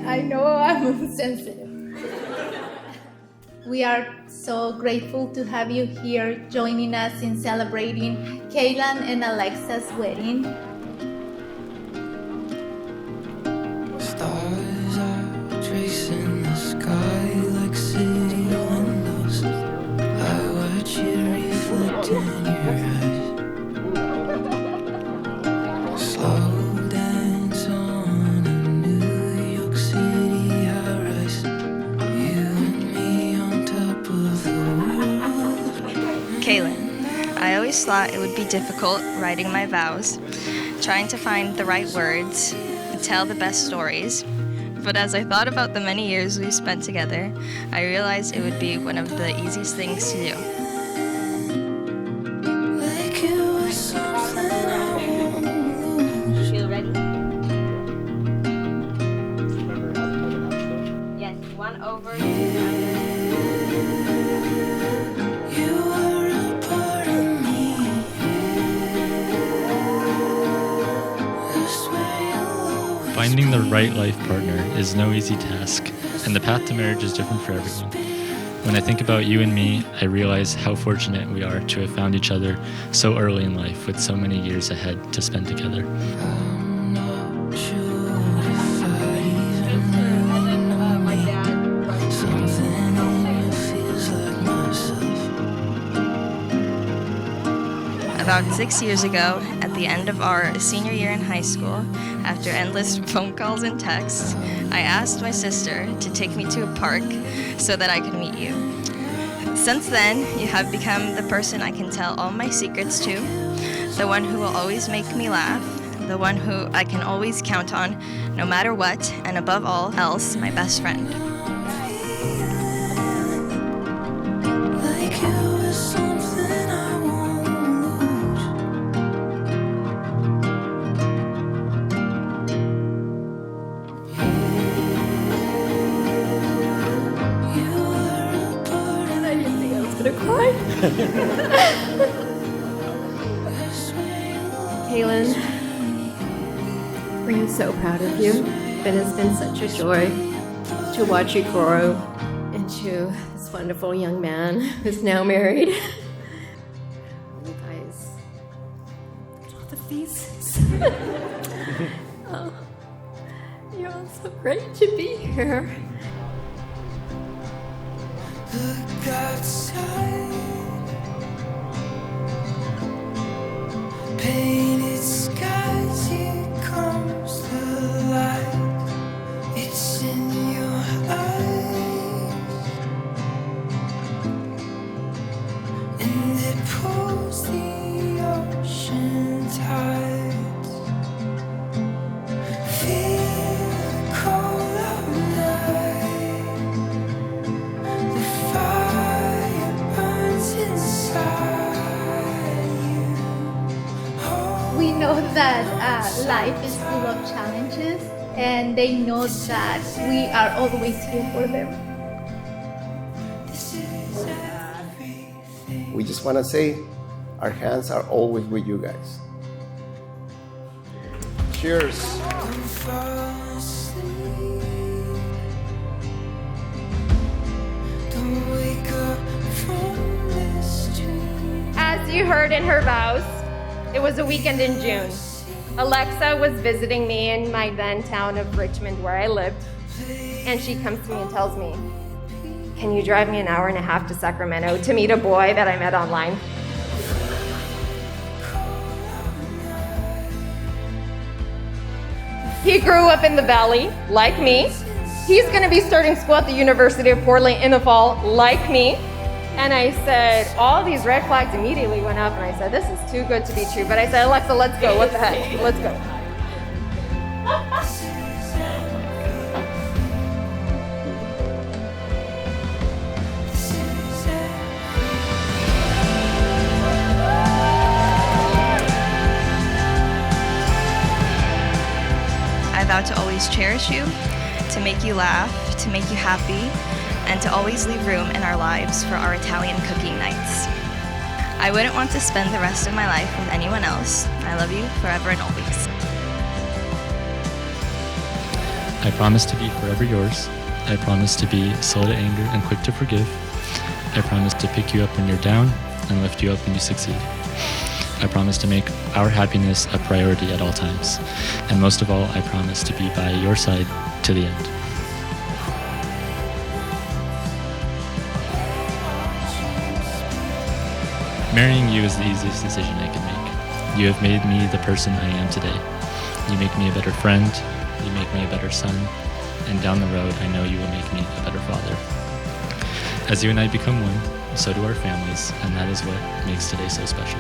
I know I'm sensitive. We are so grateful to have you here joining us in celebrating Caelan and Alexa's wedding. Stars are tracing the sky like city windows. I watch it reflect in your eyes. Slow dance on a New York City high-rise. You and me on top of the world. Caelan, I always thought it would be difficult writing my vows, trying to find the right words, and tell the best stories. But as I thought about the many years we spent together, I realized it would be one of the easiest things to do. Like it was something I won't lose. Feel ready? Yes, one over. You are a part of me. That's where you'll always Finding the right life partner is no easy task, and the path to marriage is different for everyone. When I think about you and me, I realize how fortunate we are to have found each other so early in life with so many years ahead to spend together. I'm not sure if I even really know me. Something in you feels like myself. About 6 years ago, at the end of our senior year in high school, after endless phone calls and texts, I asked my sister to take me to a park so that I could meet you. Since then, you have become the person I can tell all my secrets to, the one who will always make me laugh, the one who I can always count on no matter what, and above all else, my best friend. Like it was something I won't lose. You are a part of I didn't think I was gonna cry. Caelan, we're so proud of you. It has been such a joy to watch you grow into this wonderful young man who's now married. You guys, look at all the faces. Oh, you're all so great to be here. Look outside. Painted skies, here comes the light. It's in your eyes, and it pulls the ocean tides. Feel the cold of night. The fire burns inside you. We know that life is full of challenges, and they know that we are always here for them. This is everything. We just want to say our hands are always with you guys. Cheers. Don't fall asleep. Don't wake up from this dream. As you heard in her vows, it was a weekend in June. Alexa was visiting me in my then town of Richmond where I lived, and she comes to me and tells me, "Can you drive me an hour and a half to Sacramento to meet a boy that I met online?" He grew up in the Valley, like me. He's going to be starting school at the University of Portland in the fall, like me. And I said, all these red flags immediately went up, and I said, this is too good to be true. But I said, Alexa, let's go. What the heck? Let's go. I vow to always cherish you, to make you laugh, to make you happy, and to always leave room in our lives for our Italian cooking nights. I wouldn't want to spend the rest of my life with anyone else. I love you forever and always. I promise to be forever yours. I promise to be slow to anger and quick to forgive. I promise to pick you up when you're down and lift you up when you succeed. I promise to make our happiness a priority at all times. And most of all, I promise to be by your side to the end. Marrying you is the easiest decision I can make. You have made me the person I am today. You make me a better friend, you make me a better son, and down the road I know you will make me a better father. As you and I become one, so do our families, and that is what makes today so special.